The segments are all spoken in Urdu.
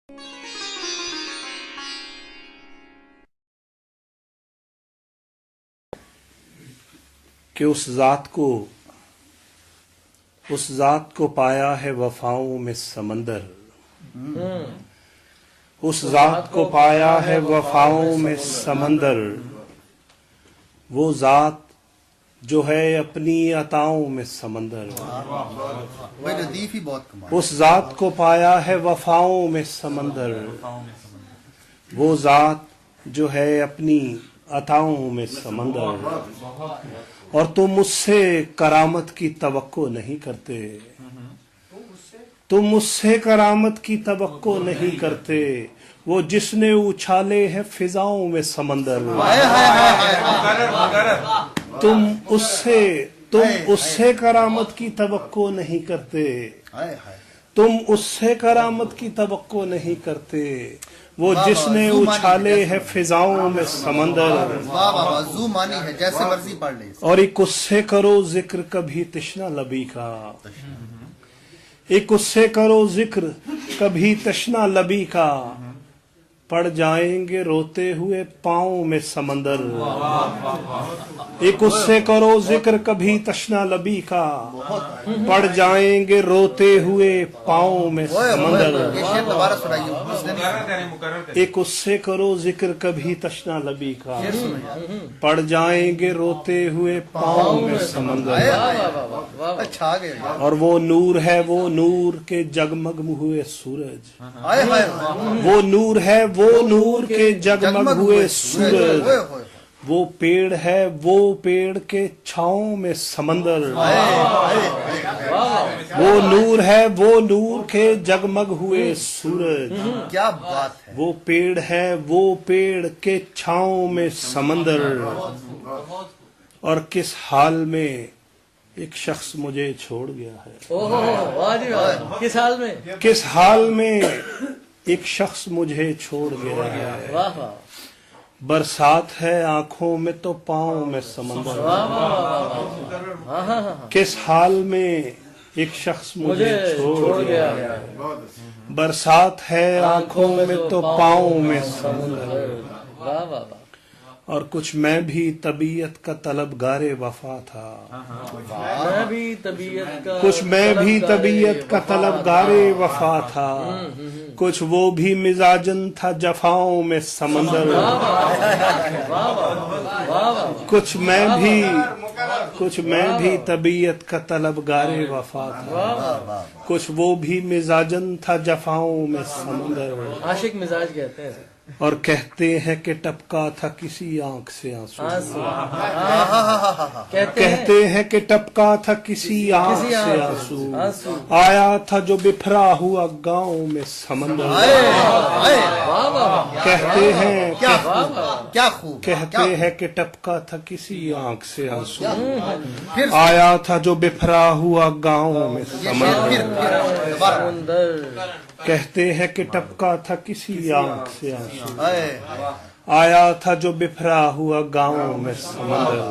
کہ اس ذات کو پایا ہے وفاؤں میں سمندر، اس ذات کو پایا ہے وفاؤں میں سمندر، وہ ذات جو ہے اپنی عطاؤں میں سمندر، اس ذات کو پایا ہے وفاؤں میں سمندر، وہ ذات جو ہے اپنی عطاؤں میں سمندر، اور تم اس سے کرامت کی توقع نہیں کرتے، تم اس سے کرامت کی توقع نہیں کرتے، وہ جس نے اچھالے ہیں فضاؤں میں سمندر، تم اس سے کرامت کی توقع نہیں کرتے، تم اس سے کرامت کی توقع نہیں کرتے، وہ جس نے اچھالے ہے فضاؤں میں سمندر، جیسے مرضی پڑھ لے، اور ایک اس سے کرو ذکر کبھی تشنا لبی کا، ایک اس سے کرو ذکر کبھی تشنا لبی کا، پڑ جائیں گے روتے ہوئے پاؤں میں سمندر، ایک اس سے کرو ذکر کبھی تشنا لبی کا، پڑ جائیں گے روتے ہوئے پاؤں میں سمندر، ایک اس سے کرو ذکر کبھی تشنا لبی کا، پڑ جائیں گے روتے ہوئے پاؤں میں سمندر، اور وہ نور ہے وہ نور کے جگمگ ہوئے سورج، وہ نور ہے وہ نور کے جگمگ ہوئے سورج، وہ پیڑ ہے وہ پیڑ کے چھاؤں میں سمندر، وہ نور ہے وہ نور کے جگمگ ہوئے سورج، کیا بات ہے، وہ پیڑ ہے وہ پیڑ کے چھاؤں میں سمندر، اور کس حال میں ایک شخص مجھے چھوڑ گیا ہے، کس حال میں، کس حال میں ایک شخص مجھے چھوڑ گیا ہے، برسات ہے آنکھوں میں تو پاؤں میں سمندر، کس حال میں ایک شخص مجھے چھوڑ گیا ہے، برسات ہے آنکھوں میں تو پاؤں میں سمندر، اور کچھ میں بھی طبیعت کا طلبگار وفا تھا، کچھ میں بھی طبیعت کا طلبگار وفا تھا، کچھ وہ بھی مزاجن تھا جفاؤں میں سمندر، کچھ میں بھی طبیعت کا طلبگار وفا تھا، کچھ وہ بھی مزاجن تھا جفاؤں میں سمندر، عاشق مزاج کہتے ہیں، اور کہتے ہیں کہ ٹپکا تھا کسی آنکھ سے آنسو، کہتے ہیں کہ ٹپکا تھا کسی آنکھ سے آنسو، آیا تھا جو بکھرا ہوا گاؤں میں سمندر، کہتے ہیں کہ ٹپکا تھا کسی آنکھ سے آنسو، آیا تھا جو بکھرا ہوا گاؤں میں سمندر، کہتے ہیں کہ ٹپکا تھا کسی آنکھ سے آنسو، آیا تھا جو بکھرا ہوا گاؤں میں سمندر،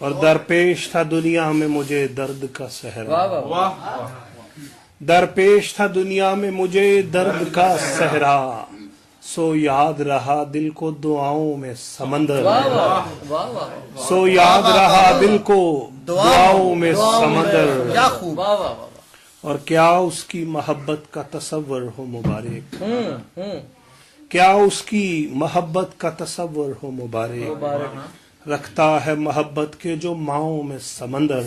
اور درپیش تھا دنیا میں مجھے درد کا صحرا، درپیش تھا دنیا میں مجھے درد کا صحرا، سو یاد رہا دل کو دعاؤں میں سمندر، سو یاد رہا دل کو دعاؤں میں سمندر، اور کیا اس کی محبت کا تصور ہو مبارک، کیا اس کی محبت کا تصور ہو مبارک، رکھتا ہے محبت کے جو ماؤں میں سمندر،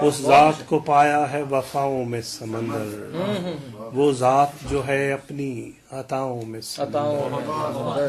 اس ذات کو پایا ہے وفاؤں میں سمندر، وہ ذات جو ہے اپنی عطاؤں میں سمندر۔